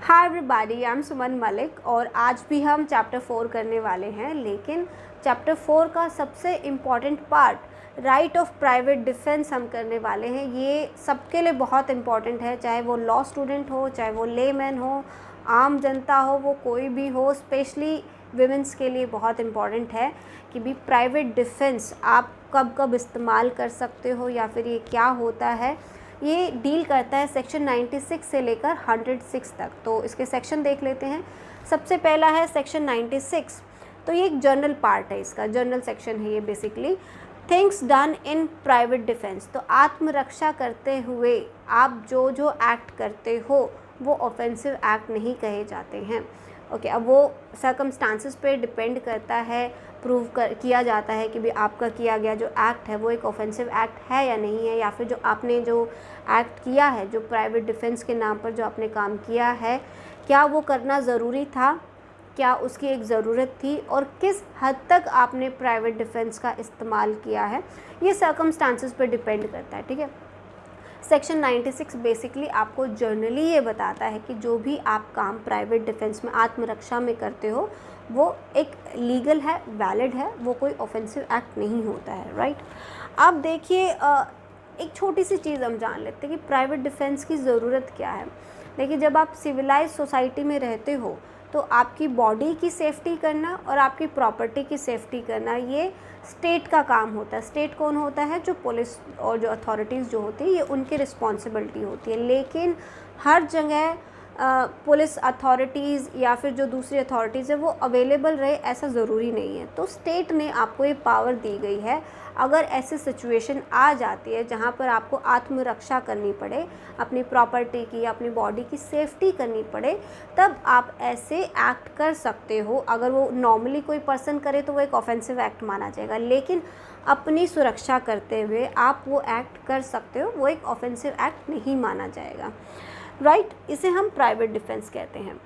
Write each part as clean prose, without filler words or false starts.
Hi everybody, I am सुमन मलिक और आज भी हम चैप्टर 4 करने वाले हैं। लेकिन चैप्टर 4 का सबसे important part right of private defence हम करने वाले हैं। ये सबके लिए बहुत इम्पॉर्टेंट है, चाहे वो लॉ स्टूडेंट हो, चाहे वो लेमैन हो, आम जनता हो, वो कोई भी हो। स्पेशली विमेंस के लिए बहुत इम्पॉर्टेंट है कि भी प्राइवेट डिफेंस आप कब कब इस्तेमाल कर सकते हो या फिर ये क्या होता है। ये डील करता है सेक्शन 96 से लेकर 106 तक। तो इसके सेक्शन देख लेते हैं। सबसे पहला है सेक्शन 96। तो ये एक जनरल पार्ट है, इसका जनरल सेक्शन है ये basically. Things done in private defence, तो आत्मरक्षा करते हुए आप जो जो एक्ट करते हो वो ऑफेंसिव एक्ट नहीं कहे जाते हैं। ओके, अब वो सर्कमस्टांसेस पे डिपेंड करता है, किया जाता है कि भी आपका किया गया जो एक्ट है वो एक ऑफेंसिव एक्ट है या नहीं है, या फिर जो आपने जो एक्ट किया है, जो प्राइवेट डिफेंस के नाम पर जो आपने काम किया है, क्या वो करना ज़रूरी था, क्या उसकी एक ज़रूरत थी और किस हद तक आपने प्राइवेट डिफेंस का इस्तेमाल किया है। ये सर्कमस्टांसेस पर डिपेंड करता है, ठीक है। सेक्शन 96 बेसिकली आपको जर्नली ये बताता है कि जो भी आप काम प्राइवेट डिफेंस में आत्मरक्षा में करते हो वो एक लीगल है, वैलिड है, वो कोई ऑफेंसिव एक्ट नहीं होता है, राइट। अब देखिए, एक छोटी सी चीज़ हम जान लेते हैं कि प्राइवेट डिफेंस की ज़रूरत क्या है। देखिए, जब आप सिविलाइज सोसाइटी में रहते हो तो आपकी बॉडी की सेफ्टी करना और आपकी प्रॉपर्टी की सेफ्टी करना ये स्टेट का काम होता है। स्टेट कौन होता है? जो पुलिस और जो अथॉरिटीज़ जो होती है, ये उनकी रिस्पॉन्सिबिलिटी होती है। लेकिन हर जगह पुलिस अथॉरिटीज़ या फिर जो दूसरी अथॉरिटीज़ है वो अवेलेबल रहे ऐसा ज़रूरी नहीं है। तो स्टेट ने आपको ये पावर दी गई है, अगर ऐसी सिचुएशन आ जाती है जहाँ पर आपको आत्मरक्षा करनी पड़े, अपनी प्रॉपर्टी की, अपनी बॉडी की सेफ्टी करनी पड़े, तब आप ऐसे एक्ट कर सकते हो। अगर वो नॉर्मली कोई पर्सन करे तो वो एक ऑफेंसिव एक्ट माना जाएगा, लेकिन अपनी सुरक्षा करते हुए आप वो एक्ट कर सकते हो, वो एक ऑफेंसिव एक्ट नहीं माना जाएगा, राइट। इसे हम प्राइवेट डिफेंस कहते हैं।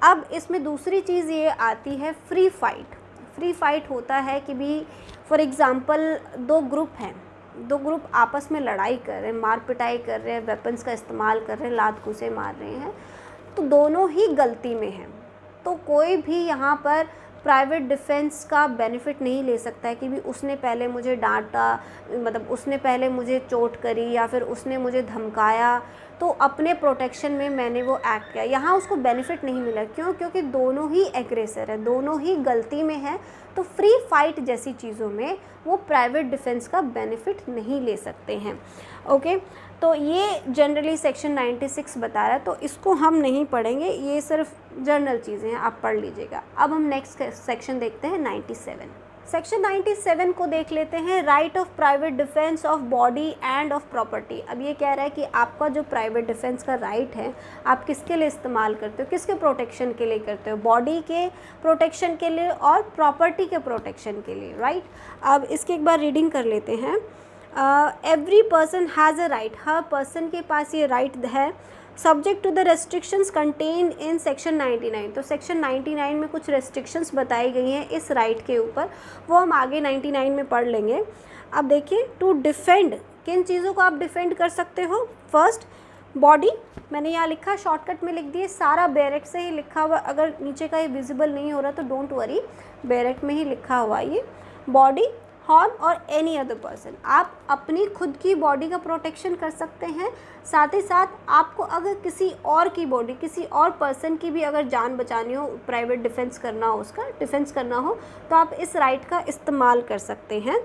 अब इसमें दूसरी चीज़ ये आती है फ्री फाइट। फ्री फाइट होता है कि भी फॉर एग्ज़ाम्पल दो ग्रुप आपस में लड़ाई कर रहे हैं, मार पिटाई कर रहे हैं, वेपन्स का इस्तेमाल कर रहे हैं, लात घूंसे मार रहे हैं, तो दोनों ही गलती में हैं। तो कोई भी यहाँ पर प्राइवेट डिफेंस का बेनिफिट नहीं ले सकता है कि भी उसने पहले मुझे डांटा, मतलब उसने पहले मुझे चोट करी या फिर उसने मुझे धमकाया, तो अपने प्रोटेक्शन में मैंने वो एक्ट किया। यहाँ उसको बेनिफिट नहीं मिला। क्यों? क्योंकि दोनों ही एग्रेसर है, दोनों ही गलती में है। तो फ्री फाइट जैसी चीज़ों में वो प्राइवेट डिफेंस का बेनिफिट नहीं ले सकते हैं। ओके, तो ये जनरली सेक्शन 96 बता रहा है, तो इसको हम नहीं पढ़ेंगे, ये सिर्फ जनरल चीज़ें हैं, आप पढ़ लीजिएगा। अब हम नेक्स्ट सेक्शन देखते हैं 97। सेक्शन 97 को देख लेते हैं, right of private defence of body end of property. अब ये कह रहा है कि आपका जो प्राइवेट डिफेंस का राइट है, आप किसके लिए इस्तेमाल करते हो, किसके प्रोटेक्शन के लिए करते हो? बॉडी के प्रोटेक्शन के लिए और प्रॉपर्टी के प्रोटेक्शन के लिए, राइट। अब इसकी एक बार रीडिंग कर लेते हैं। Every person has a right, हर पर्सन के पास ये राइट है, subject to the restrictions contained in section 99। तो सेक्शन 99 में कुछ रेस्ट्रिक्शंस बताई गई हैं इस राइट के ऊपर, वो हम आगे 99 में पढ़ लेंगे। अब देखिए, टू डिफेंड, किन चीज़ों को आप डिफेंड कर सकते हो? फर्स्ट, बॉडी, मैंने यहाँ लिखा, शॉर्टकट में लिख दिए, सारा बैरेक्ट से ही लिखा हुआ, अगर नीचे का ये विजिबल नहीं हो रहा तो डोंट वरी, बैरेक्ट में ही लिखा हुआ ये बॉडी, हॉर्न और एनी अदर पर्सन। आप अपनी खुद की बॉडी का प्रोटेक्शन कर सकते हैं, साथ ही साथ आपको अगर किसी और की बॉडी, किसी और पर्सन की भी अगर जान बचानी हो, प्राइवेट डिफेंस करना हो, उसका डिफेंस करना हो, तो आप इस राइट का इस्तेमाल कर सकते हैं।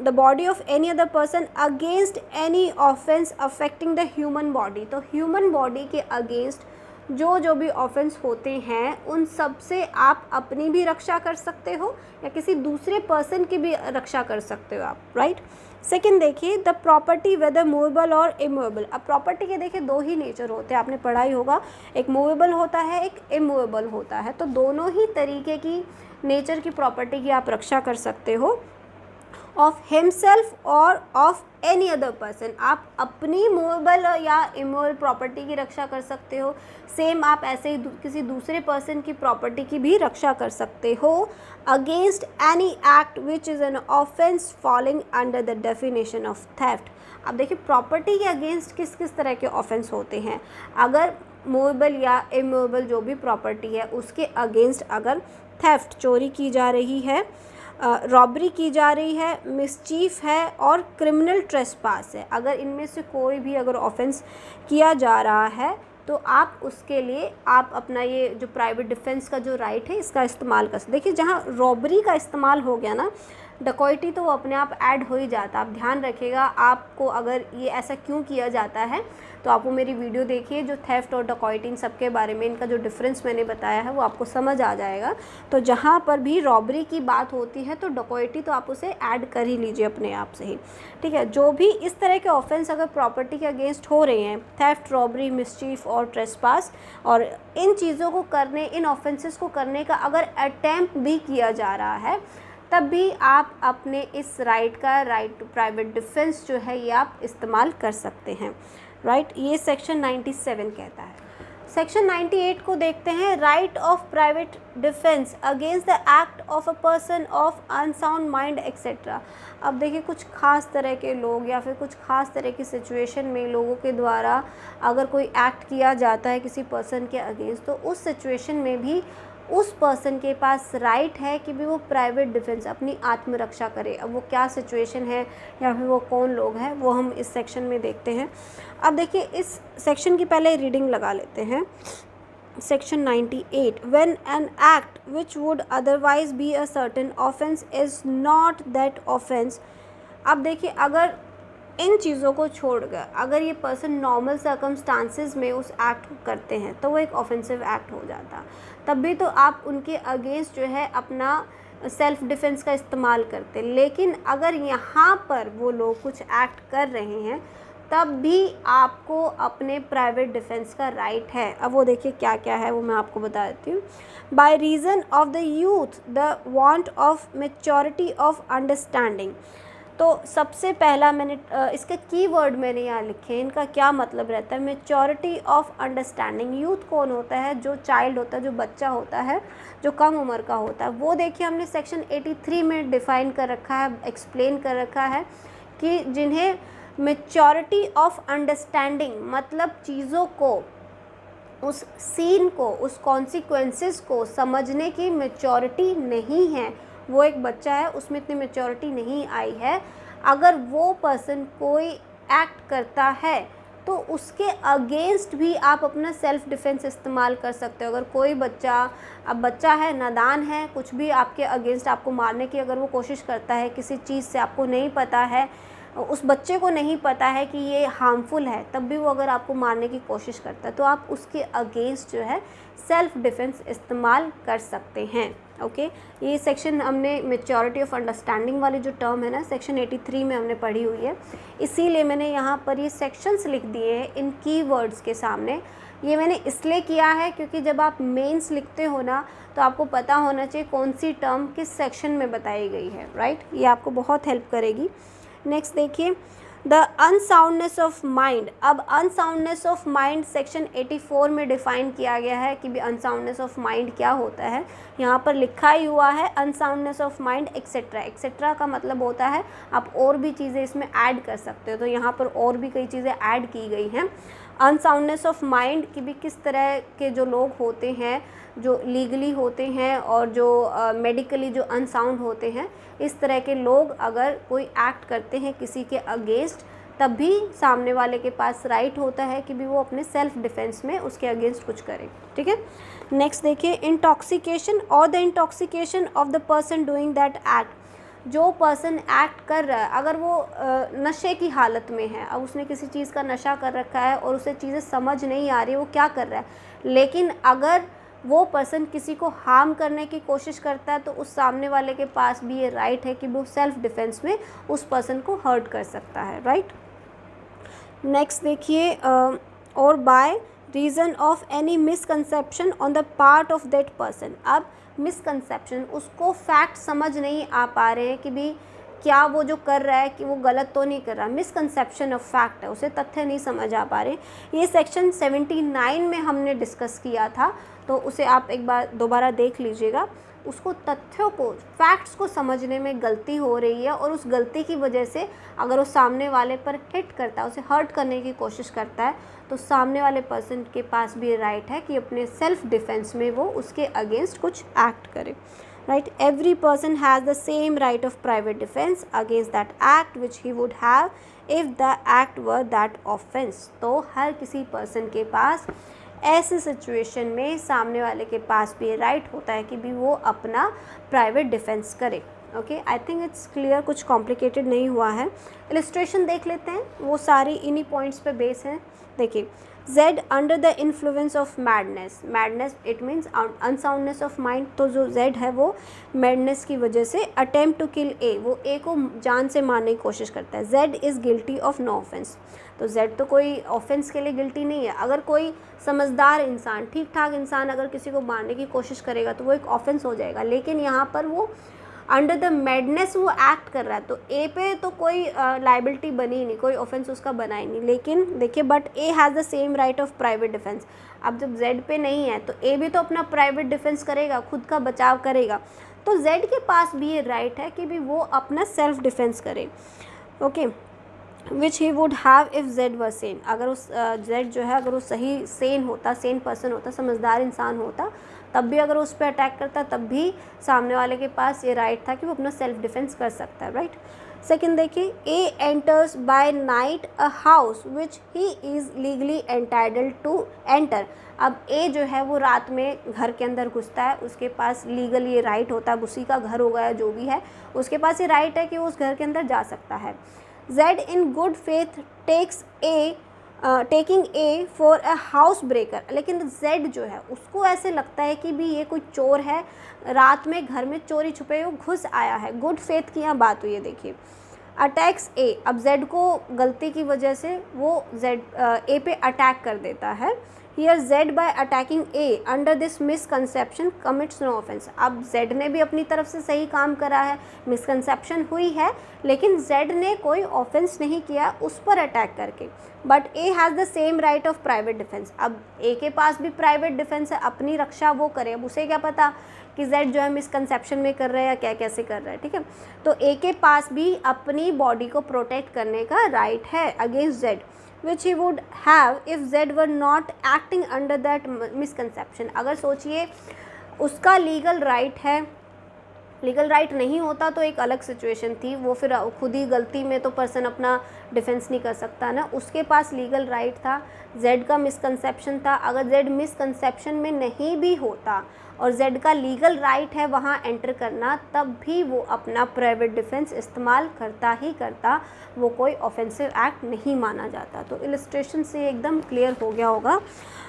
The body of any other person against any offence affecting the human body. तो ह्यूमन बॉडी के अगेंस्ट जो भी ऑफेंस होते हैं उन सब से आप अपनी भी रक्षा कर सकते हो या किसी दूसरे पर्सन की भी रक्षा कर सकते हो आप, राइट। सेकंड देखिए, द प्रॉपर्टी वेदर मूवेबल और इमूवेबल। अब प्रॉपर्टी के देखिए दो ही नेचर होते हैं, आपने पढ़ा ही होगा, एक मूवेबल होता है, एक इमूवेबल होता है। तो दोनों ही तरीके की नेचर की प्रॉपर्टी की आप रक्षा कर सकते हो, ऑफ हिमसेल्फ और ऑफ एनी अदर पर्सन। आप अपनी मूवेबल या इमूवेबल प्रॉपर्टी की रक्षा कर सकते हो, सेम आप ऐसे ही किसी दूसरे पर्सन की प्रॉपर्टी की भी रक्षा कर सकते हो, against any act which is an offence falling under the definition of theft. अब देखिए, प्रॉपर्टी के अगेंस्ट किस किस तरह के ऑफेंस होते हैं। अगर मूवेबल या इमूवेबल जो भी प्रॉपर्टी है उसके अगेंस्ट अगर थेफ्ट चोरी की जा रही है, रॉबरी की जा रही है, मिसचीफ है और क्रिमिनल ट्रेसपास है, अगर इनमें से कोई भी अगर ऑफेंस किया जा रहा है तो आप उसके लिए आप अपना ये जो प्राइवेट डिफेंस का जो राइट है इसका इस्तेमाल कर सकते। देखिए जहाँ रॉबरी का इस्तेमाल हो गया ना, डकैती तो वो अपने आप ऐड हो ही जाता। आप ध्यान रखिएगा, आपको अगर ये ऐसा क्यों किया जाता है तो आप वो मेरी वीडियो देखिए जो थेफ्ट और डकैती इन सब के बारे में, इनका जो डिफरेंस मैंने बताया है वो आपको समझ आ जाएगा। तो जहाँ पर भी रॉबरी की बात होती है तो डकैती तो आप उसे ऐड कर ही लीजिए अपने आप से ही, ठीक है। जो भी इस तरह के ऑफेंस अगर प्रॉपर्टी के अगेंस्ट हो रहे हैं, थेफ्ट, रॉबरी, मिसचीफ और ट्रेसपास, और इन चीज़ों को करने, इन ऑफेंसेस को करने का अगर अटैम्प्ट भी किया जा रहा है, तब भी आप अपने इस राइट टू प्राइवेट डिफेंस जो है ये आप इस्तेमाल कर सकते हैं, राइट। ये सेक्शन 97 कहता है। सेक्शन 98 को देखते हैं, right of private defence against the act of a person of unsound mind etcetera. अब देखिए कुछ ख़ास तरह के लोग या फिर कुछ ख़ास तरह की सिचुएशन में लोगों के द्वारा अगर कोई एक्ट किया जाता है किसी पर्सन के अगेंस्ट, तो उस सिचुएशन में भी उस पर्सन के पास राइट है कि भी वो प्राइवेट डिफेंस अपनी आत्मरक्षा करे। अब वो क्या सिचुएशन है या फिर वो कौन लोग हैं वो हम इस सेक्शन में देखते हैं। अब देखिए इस सेक्शन की पहले रीडिंग लगा लेते हैं। Section 98, when an act which would otherwise be a certain offence is not that offence. अब देखिए अगर इन चीज़ों को छोड़कर अगर ये पर्सन नॉर्मल सर्कमस्टांसिस में उस एक्ट को करते हैं तो वो एक ऑफेंसिव एक्ट हो जाता। तब भी तो आप उनके अगेंस्ट जो है अपना सेल्फ डिफेंस का इस्तेमाल करते। लेकिन अगर यहाँ पर वो लोग कुछ एक्ट कर रहे हैं तब भी आपको अपने प्राइवेट डिफेंस का राइट है। अब वो देखिए क्या क्या है वो मैं आपको बता देती हूँ। By reason of the youth, the want of maturity of understanding. तो सबसे पहला मैंने इसके कीवर्ड मैंने यहाँ लिखे हैं, इनका क्या मतलब रहता है। मेच्योरिटी ऑफ अंडरस्टैंडिंग, यूथ कौन होता है? जो चाइल्ड होता है, जो बच्चा होता है, जो कम उम्र का होता है। वो देखिए हमने सेक्शन 83 में डिफ़ाइन कर रखा है, एक्सप्लेन कर रखा है कि जिन्हें मेच्योरिटी ऑफ अंडरस्टैंडिंग मतलब चीज़ों को, उस सीन को, उस कॉन्सिक्वेंसेस को समझने की मेच्योरिटी नहीं है, वो एक बच्चा है, उसमें इतनी मेच्योरिटी नहीं आई है, अगर वो पर्सन कोई एक्ट करता है तो उसके अगेंस्ट भी आप अपना सेल्फ डिफेंस इस्तेमाल कर सकते हो। अगर कोई बच्चा, अब बच्चा है, नादान है, कुछ भी आपके अगेंस्ट आपको मारने की अगर वो कोशिश करता है, किसी चीज़ से आपको नहीं पता है, उस बच्चे को नहीं पता है कि ये हार्मफुल है, तब भी वो अगर आपको मारने की कोशिश करता है तो आप उसके अगेंस्ट जो है सेल्फ डिफेंस इस्तेमाल कर सकते हैं। ओके, ये सेक्शन हमने मेच्योरिटी ऑफ अंडरस्टैंडिंग वाली जो टर्म है ना, सेक्शन 83 में हमने पढ़ी हुई है, इसीलिए मैंने यहाँ पर ये सेक्शंस लिख दिए हैं इन कीवर्ड्स के सामने। ये मैंने इसलिए किया है क्योंकि जब आप मेंस लिखते हो ना तो आपको पता होना चाहिए कौन सी टर्म किस सेक्शन में बताई गई है, राइट। ये आपको बहुत हेल्प करेगी। नेक्स्ट देखिए, द अनसाउंडनेस ऑफ माइंड। अब अनसाउंडनेस ऑफ माइंड सेक्शन 84 में डिफ़ाइन किया गया है कि भी अनसाउंडनेस ऑफ माइंड क्या होता है। यहाँ पर लिखा ही हुआ है unsoundness of mind etcetera. Etcetera का मतलब होता है आप और भी चीज़ें इसमें ऐड कर सकते हो, तो यहाँ पर और भी कई चीज़ें ऐड की गई हैं। अनसाउंडनेस ऑफ माइंड की भी किस तरह के जो लोग होते हैं, जो लीगली होते हैं और जो मेडिकली जो अनसाउंड होते हैं, इस तरह के लोग अगर कोई एक्ट करते हैं किसी के अगेंस्ट, तब भी सामने वाले के पास राइट होता है कि भी वो अपने सेल्फ डिफेंस में उसके अगेंस्ट कुछ करे, ठीक है। नेक्स्ट देखिए, इंटॉक्सिकेशन और the intoxication of the person doing that act. जो पर्सन एक्ट कर रहा है अगर वो नशे की हालत में है, अब उसने किसी चीज़ का नशा कर रखा है और उसे चीज़ें समझ नहीं आ रही वो क्या कर रहा है, लेकिन अगर वो पर्सन किसी को हार्म करने की कोशिश करता है तो उस सामने वाले के पास भी ये राइट है कि वो सेल्फ डिफेंस में उस पर्सन को हर्ट कर सकता है, राइट। नेक्स्ट देखिए, और by reason of any misconception on the part of that person. अब मिसकंसेप्शन, उसको फैक्ट समझ नहीं आ पा रहे हैं कि भी क्या वो जो कर रहा है कि वो गलत तो नहीं कर रहा, मिसकंसेप्शन ऑफ फैक्ट है, उसे तथ्य नहीं समझ आ पा रहे। ये सेक्शन 79 में हमने डिस्कस किया था, तो उसे आप एक बार दोबारा देख लीजिएगा। उसको तथ्यों को, फैक्ट्स को समझने में गलती हो रही है और उस गलती की वजह से अगर वो सामने वाले पर हिट करता है, उसे हर्ट करने की कोशिश करता है, तो सामने वाले पर्सन के पास भी राइट है कि अपने सेल्फ डिफेंस में वो उसके अगेंस्ट कुछ एक्ट करे, right. Every person has the same right of private defence against that act which he would have if the act were that offence. तो हर किसी पर्सन के पास ऐसे सिचुएशन में सामने वाले के पास भी राइट होता है कि भी वो अपना प्राइवेट डिफेंस करे। Okay, I think it's clear, कुछ कॉम्प्लिकेटेड नहीं हुआ है। इलस्ट्रेशन देख लेते हैं, वो सारी इन्हीं पॉइंट्स पे बेस हैं। देखिए, Z under the influence of madness, madness it means unsoundness of mind. तो जो Z है वो मैडनेस की वजह से अटेम्प्ट टू किल A, वो A को जान से मारने की कोशिश करता है। Z is guilty of no offence, तो Z तो कोई ऑफेंस के लिए गिल्टी नहीं है। अगर कोई समझदार इंसान, ठीक ठाक इंसान अगर किसी को मारने की कोशिश करेगा तो वो एक ऑफेंस हो जाएगा, लेकिन यहाँ पर वो अंडर द मैडनेस वो एक्ट कर रहा है, तो ए पे तो कोई लाइबिलिटी बनी ही नहीं, कोई ऑफेंस उसका बना ही नहीं। लेकिन देखिए, but A has the same right of private defence. अब जब जेड पे नहीं है तो ए भी तो अपना प्राइवेट डिफेंस करेगा, खुद का बचाव करेगा। तो जेड के पास भी ये राइट है कि भी वो अपना सेल्फ डिफेंस करे। Okay, which he would have if Z were sane. अगर उस जेड जो है अगर वो सही सेन होता, सेन पर्सन होता, समझदार इंसान होता, तब भी अगर उस पर अटैक करता तब भी सामने वाले के पास ये राइट था कि वो अपना सेल्फ डिफेंस कर सकता है, राइट। सेकंड देखिए, A enters by night a house which he is legally entitled to enter. अब ए जो है वो रात में घर के अंदर घुसता है, उसके पास लीगल ये राइट होता है, उसी का घर होगा या जो भी है, उसके पास ये राइट है कि वो उस घर के अंदर जा सकता है। Z in good faith taking A for a house breaker. लेकिन जेड जो है उसको ऐसे लगता है कि भी ये कोई चोर है, रात में घर में चोरी छुपे वो घुस आया है। गुड फेथ की यहाँ बात हुई है। देखिए, अटैक्स ए, अब जेड को गलती की वजह से वो जेड ए पे अटैक कर देता है। Here Z by attacking A under this misconception commits no offence. अब जेड ने भी अपनी तरफ से सही काम करा है, मिसकंसेप्शन हुई है, लेकिन जेड ने कोई ऑफेंस नहीं किया उस पर अटैक करके। But A has the same right of private defence. अब ए के पास भी प्राइवेट डिफेंस है, अपनी रक्षा वो करे। अब उसे क्या पता कि जेड जो है मिसकंसेप्शन में कर रहा है या क्या कैसे कर रहा है, ठीक है। तो ए के पास भी अपनी बॉडी को प्रोटेक्ट करने का राइट है against Z, which he would have if Z were not acting under that misconception। अगर सोचिए उसका लीगल राइट है, लीगल राइट नहीं होता तो एक अलग सिचुएशन थी, वो फिर खुद ही गलती में तो पर्सन अपना डिफेंस नहीं कर सकता ना, उसके पास लीगल राइट था। जेड का मिसकंसेप्शन था, अगर जेड मिसकंसेप्शन में नहीं भी होता और जेड का लीगल राइट है वहाँ एंटर करना, तब भी वो अपना प्राइवेट डिफेंस इस्तेमाल करता ही करता, वो कोई ऑफेंसिव एक्ट नहीं माना जाता। तो इलस्ट्रेशन से एकदम क्लियर हो गया होगा।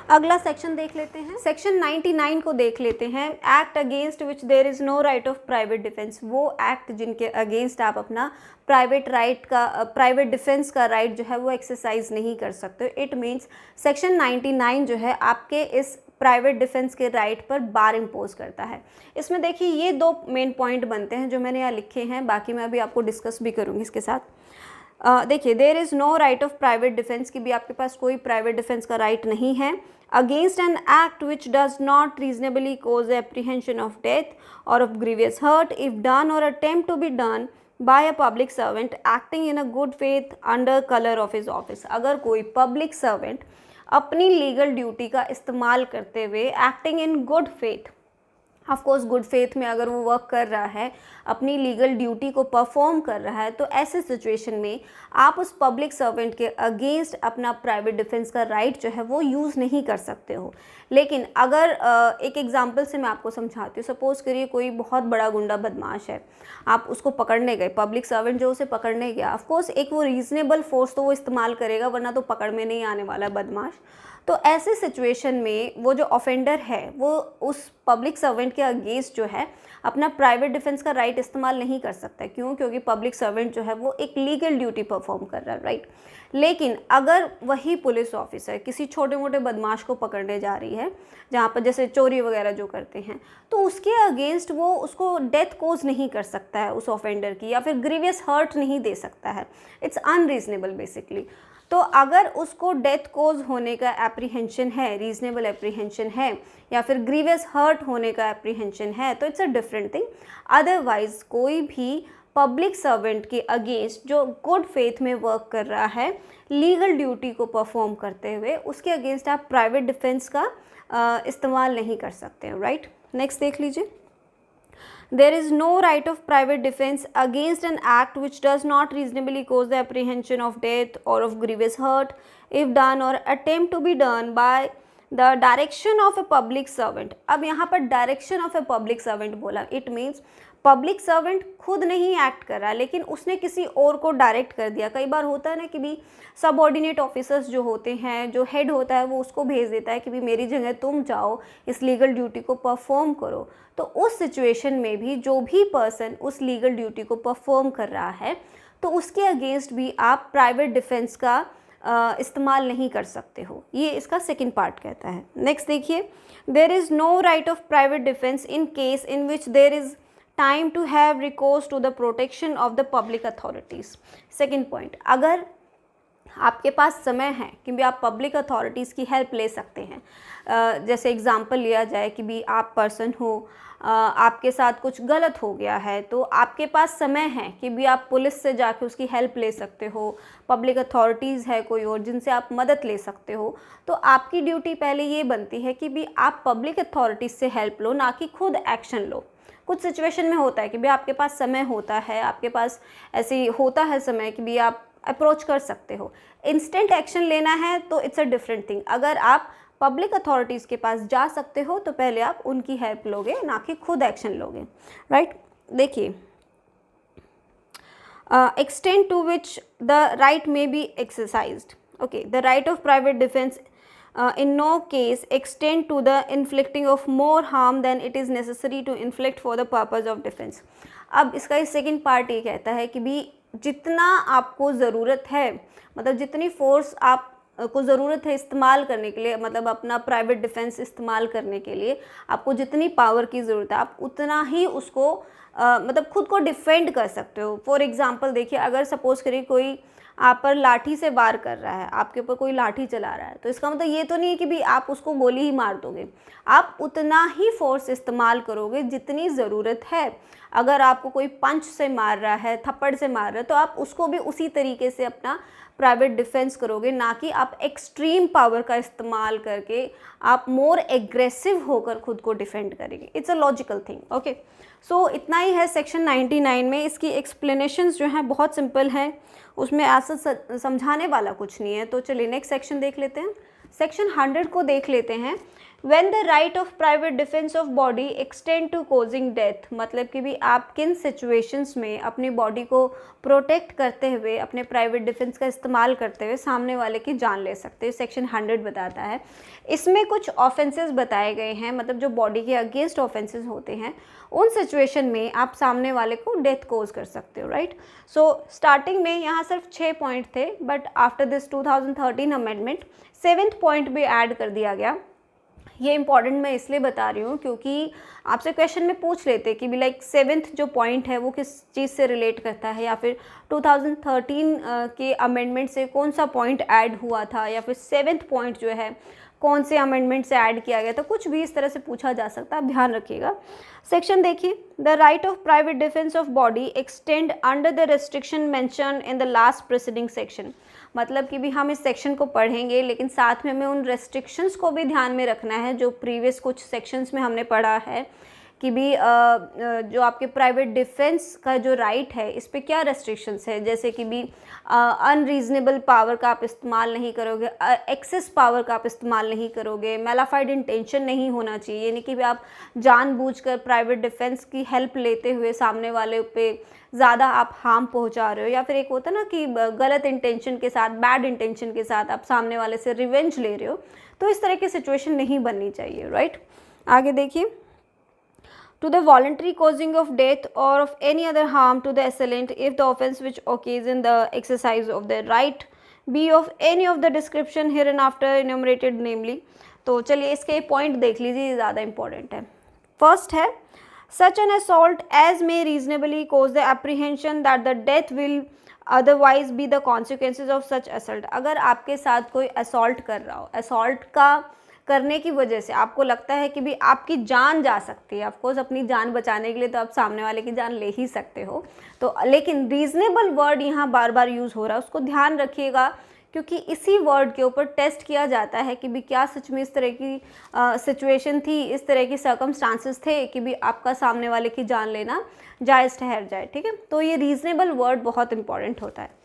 अगला सेक्शन देख लेते हैं, सेक्शन 99 को देख लेते हैं। Act against which there is no right of private defence, वो एक्ट जिनके अगेंस्ट आप अपना प्राइवेट डिफेंस का राइट जो है वो एक्सरसाइज नहीं कर सकते। इट मीन्स सेक्शन 99 जो है आपके इस प्राइवेट डिफेंस के राइट पर बार इम्पोज करता है। इसमें देखिए ये दो मेन पॉइंट बनते हैं जो मैंने यहाँ लिखे हैं, बाकी मैं अभी आपको डिस्कस भी करूँगी इसके साथ। देखिए, there is no right of private defence की भी आपके पास कोई प्राइवेट डिफेंस का राइट नहीं है। Against an act which does not reasonably cause apprehension of death or of grievous hurt if done or attempt to be done by a public servant acting in a good faith under colour of his office. अगर कोई public servant अपनी legal duty का इस्तेमाल करते हुए acting in good faith, of course good faith में अगर वो वर्क कर रहा है, अपनी लीगल ड्यूटी को परफॉर्म कर रहा है, तो ऐसे सिचुएशन में आप उस पब्लिक सर्वेंट के अगेंस्ट अपना प्राइवेट डिफेंस का राइट जो है वो यूज़ नहीं कर सकते हो। लेकिन अगर एक एग्जांपल से मैं आपको समझाती हूँ। सपोज़ करिए कोई बहुत बड़ा गुंडा बदमाश है, आप उसको पकड़ने गए, पब्लिक सर्वेंट जो उसे पकड़ने गया, ऑफ कोर्स एक वो रीज़नेबल फोर्स तो वो इस्तेमाल करेगा, वरना तो पकड़ में नहीं आने वाला बदमाश। तो ऐसे सिचुएशन में वो जो ऑफेंडर है वो उस पब्लिक सर्वेंट के अगेंस्ट जो है अपना प्राइवेट डिफेंस का राइट इस्तेमाल नहीं कर सकता। क्यों? क्योंकि पब्लिक सर्वेंट जो है वो एक लीगल ड्यूटी परफॉर्म कर रहा है, राइट। लेकिन अगर वही पुलिस ऑफिसर किसी छोटे मोटे बदमाश को पकड़ने जा रही है, जहाँ पर जैसे चोरी वगैरह जो करते हैं, तो उसके अगेंस्ट वो उसको डेथ कोज नहीं कर सकता है उस ऑफेंडर की, या फिर ग्रीवियस हर्ट नहीं दे सकता है। It's unreasonable basically. तो अगर उसको डेथ कोज होने का एप्रीहेंशन है, रीजनेबल एप्रीहेंशन है, या फिर ग्रीवियस हर्ट होने का एप्रीहेंशन है, तो it's a different thing. Otherwise कोई भी पब्लिक सर्वेंट के अगेंस्ट जो गुड फेथ में वर्क कर रहा है लीगल ड्यूटी को परफॉर्म करते हुए, उसके अगेंस्ट आप प्राइवेट डिफेंस का इस्तेमाल नहीं कर सकते हैं, राइट। नेक्स्ट देख लीजिए, there is no right of private defense against an act which does not reasonably cause the apprehension of death or of grievous hurt if done or attempt to be done by the direction of a public servant। अब यहाँ पर direction of a public servant बोला, it means public servant खुद नहीं act कर रहा लेकिन उसने किसी और को डायरेक्ट कर दिया। कई बार होता है ना कि भी सबऑर्डिनेट ऑफिसर्स जो होते हैं, जो हेड होता है, वो उसको भेज देता है कि भी मेरी जगह तुम जाओ इस लीगल ड्यूटी को परफॉर्म करो। तो उस सिचुएशन में भी जो भी पर्सन उस लीगल ड्यूटी को परफॉर्म कर रहा है तो उसके अगेंस्ट भी आप प्राइवेट डिफेंस का इस्तेमाल नहीं कर सकते हो। ये इसका सेकंड पार्ट कहता है। नेक्स्ट देखिए, there is no right of private defence in case in which there is time to have recourse to the protection of the public authorities. Second point, अगर आपके पास समय है कि भी आप पब्लिक अथॉरिटीज़ की हेल्प ले सकते हैं। जैसे एग्जांपल लिया जाए कि भी आप पर्सन हो, आपके साथ कुछ गलत हो गया है तो आपके पास समय है कि भी आप पुलिस से जाके उसकी हेल्प ले सकते हो, पब्लिक अथॉरिटीज़ है कोई और जिनसे आप मदद ले सकते हो। तो आपकी ड्यूटी पहले ये बनती है कि भी आप पब्लिक अथॉरिटीज़ से हेल्प लो, ना कि खुद एक्शन लो। कुछ सिचुएशन में होता है कि भी आपके पास समय होता है, आपके पास ऐसे होता है समय कि भी आप अप्रोच कर सकते हो। इंस्टेंट एक्शन लेना है तो इट्स अ डिफरेंट थिंग। अगर आप पब्लिक अथॉरिटीज़ के पास जा सकते हो तो पहले आप उनकी हेल्प लोगे, ना कि खुद एक्शन लोगे, राइट। देखिए, extend to which the right may be exercised. Okay, the right of private defence in no case extend to the inflicting of more harm than it is necessary to inflict for the purpose of defense। अब इसका second part ये कहता है कि भी जितना आपको ज़रूरत है, मतलब जितनी फोर्स आप को ज़रूरत है इस्तेमाल करने के लिए, मतलब अपना प्राइवेट डिफेंस इस्तेमाल करने के लिए आपको जितनी पावर की ज़रूरत है आप उतना ही उसको मतलब खुद को डिफेंड कर सकते हो। फॉर एग्ज़ाम्पल देखिए, अगर सपोज़ करिए कोई आप पर लाठी से वार कर रहा है, आपके ऊपर कोई लाठी चला रहा है, तो इसका मतलब ये तो नहीं है कि भी आप उसको गोली ही मार दोगे, आप उतना ही फोर्स इस्तेमाल करोगे जितनी ज़रूरत है। अगर आपको कोई पंच से मार रहा है, थप्पड़ से मार रहा है, तो आप उसको भी उसी तरीके से अपना प्राइवेट डिफेंस करोगे, ना कि आप एक्सट्रीम पावर का इस्तेमाल करके आप मोर एग्रेसिव होकर खुद को डिफेंड करेंगे। It's a logical thing. Okay, so इतना ही है सेक्शन 99 में। इसकी एक्सप्लेनेशंस जो हैं बहुत सिंपल हैं, उसमें ऐसा समझाने वाला कुछ नहीं है। तो चलिए नेक्स्ट सेक्शन देख लेते हैं। सेक्शन 100 को देख लेते हैं। When the right of private defense of body extend to causing death, मतलब कि भी आप किन सिचुएशंस में अपनी बॉडी को प्रोटेक्ट करते हुए, अपने प्राइवेट डिफेंस का इस्तेमाल करते हुए सामने वाले की जान ले सकते हो, सेक्शन 100 बताता है। इसमें कुछ ऑफेंसेस बताए गए हैं, मतलब जो बॉडी के अगेंस्ट ऑफेंसेस होते हैं, उन सिचुएशन में आप सामने वाले को डेथ कोज कर सकते हो, राइट। सो स्टार्टिंग में यहाँ सिर्फ 6 पॉइंट थे, but after this 2013 amendment 7th point भी ऐड कर दिया गया। ये इंपॉर्टेंट मैं इसलिए बता रही हूँ क्योंकि आपसे क्वेश्चन में पूछ लेते कि भी लाइक 7th जो पॉइंट है वो किस चीज़ से रिलेट करता है, या फिर 2013 के अमेंडमेंट से कौन सा पॉइंट ऐड हुआ था, या फिर 7th पॉइंट जो है कौन से अमेंडमेंट से ऐड किया गया था, कुछ भी इस तरह से पूछा जा सकता है, आप ध्यान रखिएगा। सेक्शन देखिए, the right of private defence of body extend under the restriction mention in the last presiding section. मतलब कि भी हम इस सेक्शन को पढ़ेंगे लेकिन साथ में हमें उन रेस्ट्रिक्शंस को भी ध्यान में रखना है जो प्रीवियस कुछ सेक्शंस में हमने पढ़ा है कि भी जो आपके प्राइवेट डिफेंस का जो राइट है इस पे क्या रेस्ट्रिक्शंस है, जैसे कि भी अनरीजनेबल पावर का आप इस्तेमाल नहीं करोगे, एक्सेस पावर का आप इस्तेमाल नहीं करोगे, मेलाफाइड इंटेंशन नहीं होना चाहिए, यानी कि भी आप जानबूझकर प्राइवेट डिफेंस की हेल्प लेते हुए सामने वाले पे ज़्यादा आप हार्म पहुंचा रहे हो, या फिर एक होता है ना कि गलत इंटेंशन के साथ, बैड इंटेंशन के साथ आप सामने वाले से रिवेंज ले रहे हो, तो इस तरह की सिचुएशन नहीं बननी चाहिए, राइट। आगे देखिए, to the voluntary causing of death or of any other harm to the assailant if the offence which occasion the exercise of the right be of any of the description hereinafter enumerated namely। तो चलिए इसके point देख लीजिए, ज़्यादा important है। First है, such an assault as may reasonably cause the apprehension that the death will otherwise be the consequences of such assault। अगर आपके साथ कोई assault कर रहा हो, assault का करने की वजह से आपको लगता है कि भी आपकी जान जा सकती है, ऑफकोर्स अपनी जान बचाने के लिए तो आप सामने वाले की जान ले ही सकते हो, तो लेकिन रीज़नेबल वर्ड यहाँ बार बार यूज़ हो रहा है, उसको ध्यान रखिएगा, क्योंकि इसी वर्ड के ऊपर टेस्ट किया जाता है कि भी क्या सच में इस तरह की सिचुएशन थी, इस तरह की सर्कमस्टांसेस थे कि भी आपका सामने वाले की जान लेना जायज़ ठहर जाए, ठीक है। तो ये रीज़नेबल वर्ड बहुत इंपॉर्टेंट होता है।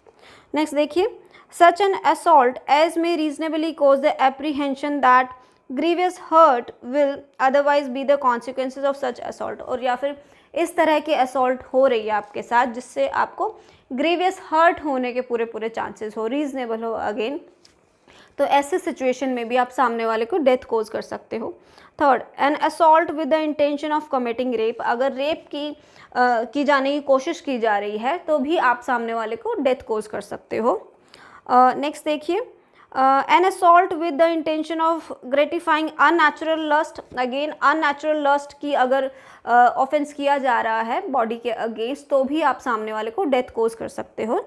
नेक्स्ट देखिए, such an assault as may reasonably cause the apprehension that grievous hurt will otherwise be the consequences of such assault, और या फिर इस तरह की असॉल्ट हो रही है आपके साथ जिससे आपको ग्रीवियस हर्ट होने के पूरे पूरे चांसेस हो, रीजनेबल हो अगेन, तो ऐसे सिचुएशन में भी आप सामने वाले को डेथ कोज कर सकते हो। Third, N assault with the intention of committing rape, अगर रेप की जाने की कोशिश की जा रही है तो भी आप सामने वाले को डेथ कोज कर सकते हो। नेक्स्ट देखिए, an assault with the intention of gratifying unnatural lust, again unnatural lust की अगर ऑफेंस किया जा रहा है बॉडी के अगेंस्ट तो भी आप सामने वाले को डेथ कोज कर सकते हो।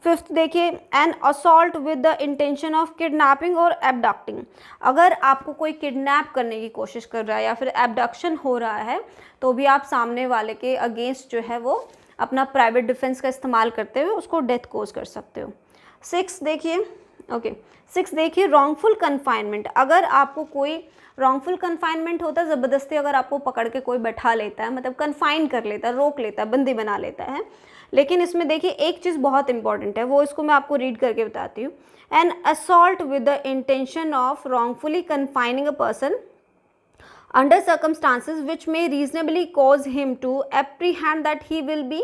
फिफ्थ देखिए, an assault with the intention of kidnapping और एबडक्टिंग, अगर आपको कोई किडनैप करने की कोशिश कर रहा है या फिर एबडक्शन हो रहा है तो भी आप सामने वाले के अगेंस्ट जो है वो अपना प्राइवेट डिफेंस का इस्तेमाल करते हुए उसको डेथ कोज कर सकते हो। सिक्स देखिए, रॉन्गफुल कन्फाइनमेंट, अगर आपको कोई रॉन्गफुल कन्फाइनमेंट होता है, ज़बरदस्ती अगर आपको पकड़ के कोई बैठा लेता है, मतलब कन्फाइन कर लेता है, रोक लेता है, बंदी बना लेता है, लेकिन इसमें देखिए एक चीज़ बहुत इंपॉर्टेंट है, वो इसको मैं आपको रीड करके बताती हूँ। N assault with the intention of wrongfully confining a person under circumstances which may reasonably cause him to apprehend that he will be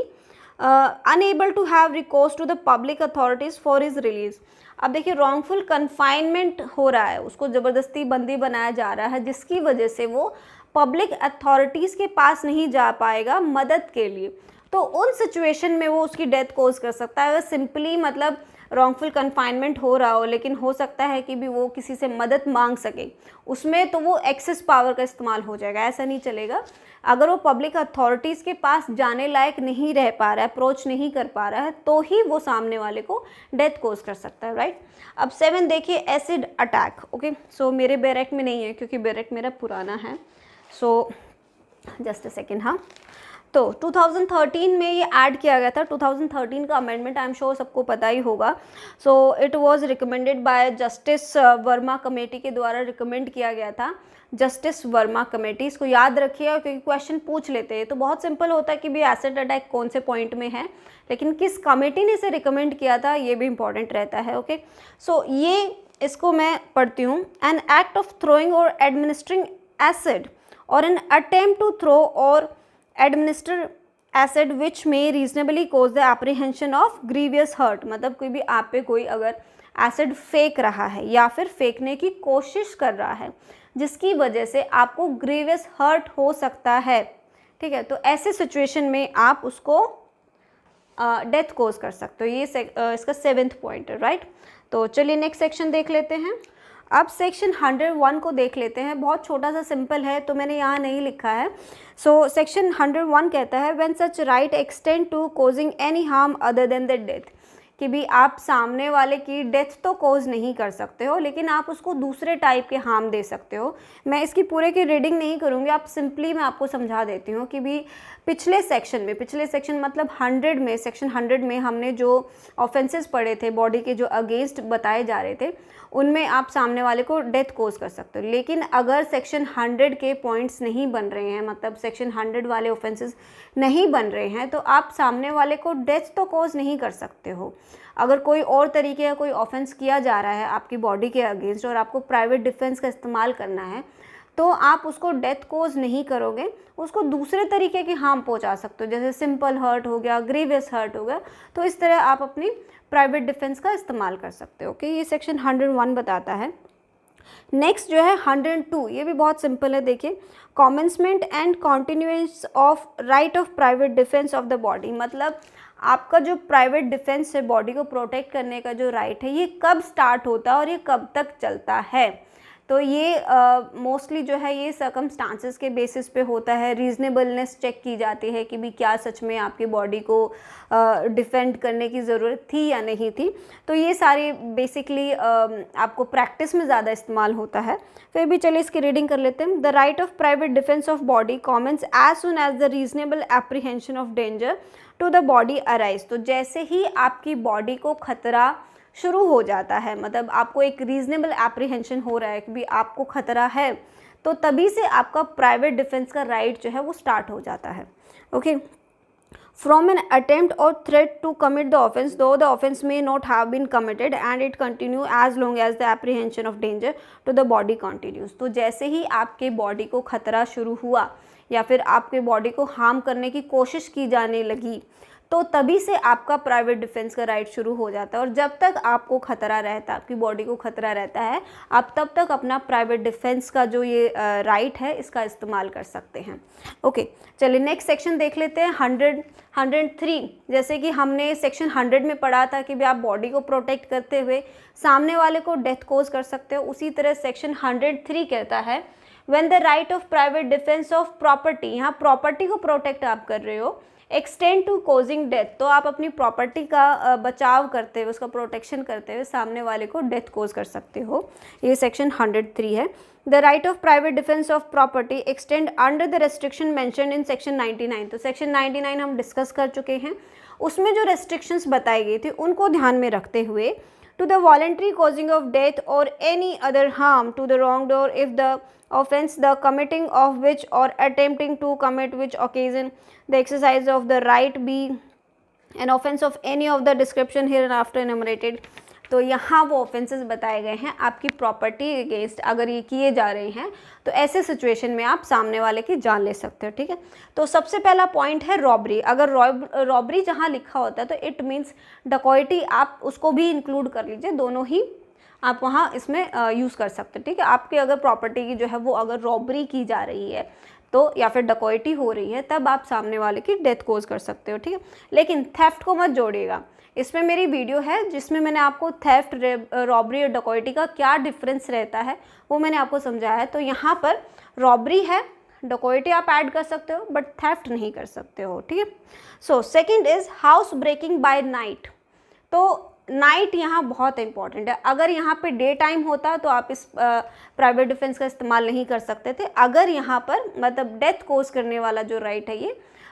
unable to have recourse to the public authorities for his release। अब देखिए wrongful confinement हो रहा है, उसको ज़बरदस्ती बंदी बनाया जा रहा है जिसकी वजह से वो पब्लिक अथॉरिटीज़ के पास नहीं जा पाएगा मदद के लिए, तो उन सिचुएशन में वो उसकी डेथ कोज कर सकता है। अगर सिंपली मतलब रॉन्गफुल कन्फाइनमेंट हो रहा हो लेकिन हो सकता है कि भी वो किसी से मदद मांग सके, उसमें तो वो एक्सेस पावर का इस्तेमाल हो जाएगा, ऐसा नहीं चलेगा। अगर वो पब्लिक अथॉरिटीज़ के पास जाने लायक नहीं रह पा रहा है, अप्रोच नहीं कर पा रहा है, तो ही वो सामने वाले को डेथ कोज कर सकता है, राइट। अब 7 देखिए, एसिड अटैक। ओके, सो मेरे बैरक में नहीं है क्योंकि बैरक मेरा पुराना है, सो जस्ट अ सेकेंड। हाँ, तो 2013 में ये ऐड किया गया था, 2013 का अमेंडमेंट आई एम श्योर सबको पता ही होगा। So it was recommended by justice Verma committee के द्वारा रिकमेंड किया गया था, जस्टिस वर्मा कमेटी, इसको याद रखिएगा क्योंकि क्वेश्चन पूछ लेते हैं। तो बहुत सिंपल होता है कि भी एसिड अटैक कौन से पॉइंट में है, लेकिन किस कमेटी ने इसे रिकमेंड किया था ये भी इंपॉर्टेंट रहता है। ओके, सो ये इसको मैं पढ़ती हूँ। एन एक्ट ऑफ थ्रोइंग और एडमिनिस्ट्रिंग एसिड और एन अटेम्प्ट टू थ्रो और administer acid which may reasonably cause the apprehension of grievous hurt, मतलब कोई भी आप पे कोई अगर एसिड फेंक रहा है या फिर फेंकने की कोशिश कर रहा है जिसकी वजह से आपको ग्रीवियस हर्ट हो सकता है, ठीक है, तो ऐसे सिचुएशन में आप उसको डेथ कोज कर सकते हो। ये इसका 7th पॉइंट है, राइट। तो चलिए नेक्स्ट सेक्शन देख लेते हैं। अब सेक्शन 101 को देख लेते हैं, बहुत छोटा सा सिंपल है तो मैंने यहाँ नहीं लिखा है। सो सेक्शन 101 कहता है when such right extend to causing any harm other than the death, कि भी आप सामने वाले की डेथ तो कोज नहीं कर सकते हो लेकिन आप उसको दूसरे टाइप के हार्म दे सकते हो। मैं इसकी पूरे की रीडिंग नहीं करूँगी, आप सिंपली मैं आपको समझा देती हूँ कि भी पिछले सेक्शन मतलब 100 में, सेक्शन 100 में हमने जो ऑफेंसेस पढ़े थे बॉडी के जो अगेंस्ट बताए जा रहे थे उनमें आप सामने वाले को डेथ कोज कर सकते हो। लेकिन अगर सेक्शन 100 के पॉइंट्स नहीं बन रहे हैं, मतलब सेक्शन 100 वाले ऑफेंसेस नहीं बन रहे हैं, तो आप सामने वाले को डेथ तो कोज नहीं कर सकते हो। अगर कोई और तरीके का कोई ऑफेंस किया जा रहा है आपकी बॉडी के अगेंस्ट और आपको प्राइवेट डिफेंस का इस्तेमाल करना है तो आप उसको डेथ कोज नहीं करोगे, उसको दूसरे तरीके के हार्म पहुंचा सकते हो, जैसे सिंपल हर्ट हो गया, ग्रीवियस हर्ट हो गया, तो इस तरह आप अपनी प्राइवेट डिफेंस का इस्तेमाल कर सकते हो। ओके, ये सेक्शन 101 बताता है। नेक्स्ट जो है 102, ये भी बहुत सिंपल है, देखिए, commencement and continuance of right of private defence of the body, मतलब आपका जो प्राइवेट डिफेंस है, बॉडी को प्रोटेक्ट करने का जो राइट है, ये कब स्टार्ट होता है और ये कब तक चलता है। तो ये मोस्टली जो है ये सर्कमस्टांसेस के बेसिस पे होता है, रीज़नेबलनेस चेक की जाती है कि भी क्या सच में आपकी बॉडी को डिफेंड करने की ज़रूरत थी या नहीं थी। तो ये सारी बेसिकली आपको प्रैक्टिस में ज़्यादा इस्तेमाल होता है। फिर भी चलिए इसकी रीडिंग कर लेते हैं। The right of private defence of body commences as soon as the reasonable apprehension of danger to the body arise. तो जैसे ही आपकी बॉडी को खतरा शुरू हो जाता है, मतलब आपको एक रीजनेबल एप्रीहेंशन हो रहा है कि भी आपको खतरा है, तो तभी से आपका प्राइवेट डिफेंस का राइट जो है वो स्टार्ट हो जाता है। Okay, from an attempt or threat to commit the offense, though the offense may not have been committed and it continue as long as the apprehension of danger to the body continues। तो जैसे ही आपके body को खतरा शुरू हुआ या फिर आपके बॉडी को हार्म करने की कोशिश की जाने लगी, तो तभी से आपका प्राइवेट डिफेंस का राइट शुरू हो जाता है। और जब तक आपको खतरा रहता है, आपकी बॉडी को खतरा रहता है, आप तब तक अपना प्राइवेट डिफेंस का जो ये राइट है इसका इस्तेमाल कर सकते हैं। ओके, चलिए नेक्स्ट सेक्शन देख लेते हैं। 103, जैसे कि हमने सेक्शन 100 में पढ़ा था कि भी आप बॉडी को प्रोटेक्ट करते हुए सामने वाले को डेथ कोज कर सकते हो, उसी तरह सेक्शन 103 कहता है when the right of private defence of property, यहाँ प्रॉपर्टी को प्रोटेक्ट आप कर रहे हो, एक्सटेंड टू कोजिंग डेथ, तो आप अपनी प्रॉपर्टी का बचाव करते हुए, उसका प्रोटेक्शन करते हुए सामने वाले को डेथ कोज कर सकते हो। ये सेक्शन 103 है। The right of private defence of property extend under the restriction mentioned in section 99। तो सेक्शन 99 हम डिस्कस कर चुके हैं, उसमें जो रेस्ट्रिक्शंस बताई गई थी उनको ध्यान में रखते हुए to the voluntary causing of death or any other harm to the wrongdoer if the offense the committing of which or attempting to commit which occasion the exercise of the right be an offense of any of the description hereinafter enumerated। तो यहाँ वो offences बताए गए हैं आपकी property against, अगर ये किए जा रहे हैं तो ऐसे सिचुएशन में आप सामने वाले की जान ले सकते हो। ठीक है, तो सबसे पहला पॉइंट है रॉबरी। अगर रॉबरी जहाँ लिखा होता है तो इट मीन्स डकॉइटी, आप उसको भी इंक्लूड कर लीजिए, दोनों ही आप वहाँ इसमें यूज़ कर सकते हो। ठीक है, आपकी अगर प्रॉपर्टी की जो है वो अगर रॉबरी की जा रही है तो या फिर डकॉइटी हो रही है, तब आप सामने वाले की डेथ कोज कर सकते हो। ठीक है, लेकिन थेफ्ट को मत जोड़िएगा। इसमें मेरी वीडियो है जिसमें मैंने आपको थेफ्ट, रॉबरी और डकॉइटी का क्या डिफरेंस रहता है वो मैंने आपको समझाया है। तो यहाँ पर रॉबरी है, डकॉइटी आप ऐड कर सकते हो बट थेफ्ट नहीं कर सकते हो। ठीक है, so second is house breaking by night. तो नाइट यहाँ बहुत इंपॉर्टेंट है। अगर यहाँ पे डे टाइम होता तो आप इस प्राइवेट डिफेंस का इस्तेमाल नहीं कर सकते थे। अगर यहाँ पर मतलब डेथ कोज करने वाला जो राइट है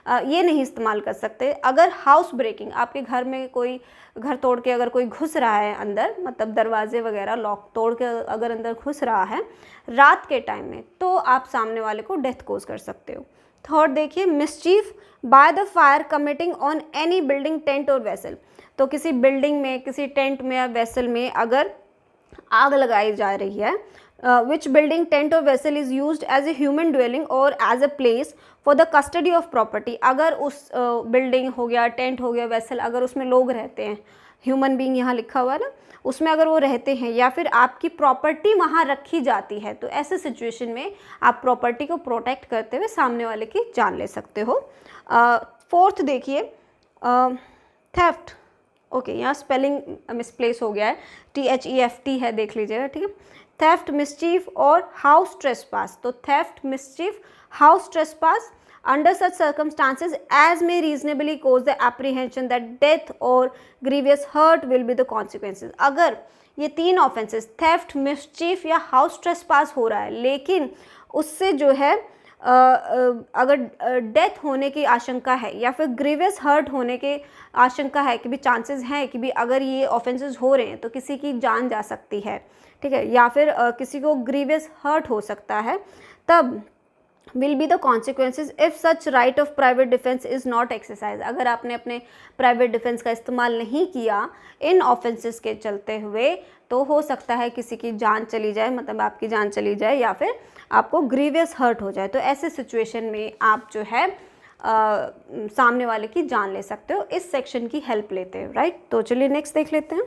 ये नहीं इस्तेमाल कर सकते। अगर हाउस ब्रेकिंग, आपके घर में कोई घर तोड़ के अगर कोई घुस रहा है अंदर, मतलब दरवाजे वगैरह लॉक तोड़ के अगर अंदर घुस रहा है रात के टाइम में, तो आप सामने वाले को डेथ कोज कर सकते हो। थर्ड देखिए, mischief by the fire committing on any building, tent और वेसल। तो किसी बिल्डिंग में, किसी टेंट में या वेसल में अगर आग लगाई जा रही है, which building, tent or vessel is used as a human dwelling or as a place for the custody of property। अगर उस बिल्डिंग हो गया, टेंट हो गया, वेसल, अगर उसमें लोग रहते हैं, ह्यूमन बींग यहाँ लिखा हुआ है ना, उसमें अगर वो रहते हैं या फिर आपकी प्रॉपर्टी वहाँ रखी जाती है, तो ऐसे सिचुएशन में आप प्रॉपर्टी को प्रोटेक्ट करते हुए सामने वाले की जान ले सकते हो। फोर्थ देखिए, थेफ्ट। ओके, यहाँ स्पेलिंग मिसप्लेस हो गया है, THEFT है, देख लीजिएगा। ठीक है, थेफ्ट, मिसचीफ और हाउस ट्रेसपास। तो theft, mischief, house trespass under such circumstances as may reasonably cause the apprehension that death or grievous hurt will be the consequences। अगर ये तीन ऑफेंसेस थेफ्ट, मिसचीफ या हाउस ट्रेसपास हो रहा है, लेकिन उससे जो है अगर डेथ होने की आशंका है या फिर ग्रीवियस हर्ट होने की आशंका है कि भी चांसेस हैं कि भी अगर ये ऑफेंसेस हो रहे हैं तो किसी की जान जा सकती है, ठीक है, या फिर किसी को ग्रीवियस हर्ट हो सकता है, तब will be the consequences if such right of private defense is not exercised। अगर आपने अपने प्राइवेट डिफेंस का इस्तेमाल नहीं किया इन ऑफेंसेस के चलते हुए, तो हो सकता है किसी की जान चली जाए, मतलब आपकी जान चली जाए या फिर आपको ग्रीवियस हर्ट हो जाए। तो ऐसे सिचुएशन में आप जो है सामने वाले की जान ले सकते हो, इस सेक्शन की हेल्प लेते हो, राइट। तो चलिए नेक्स्ट देख लेते हैं।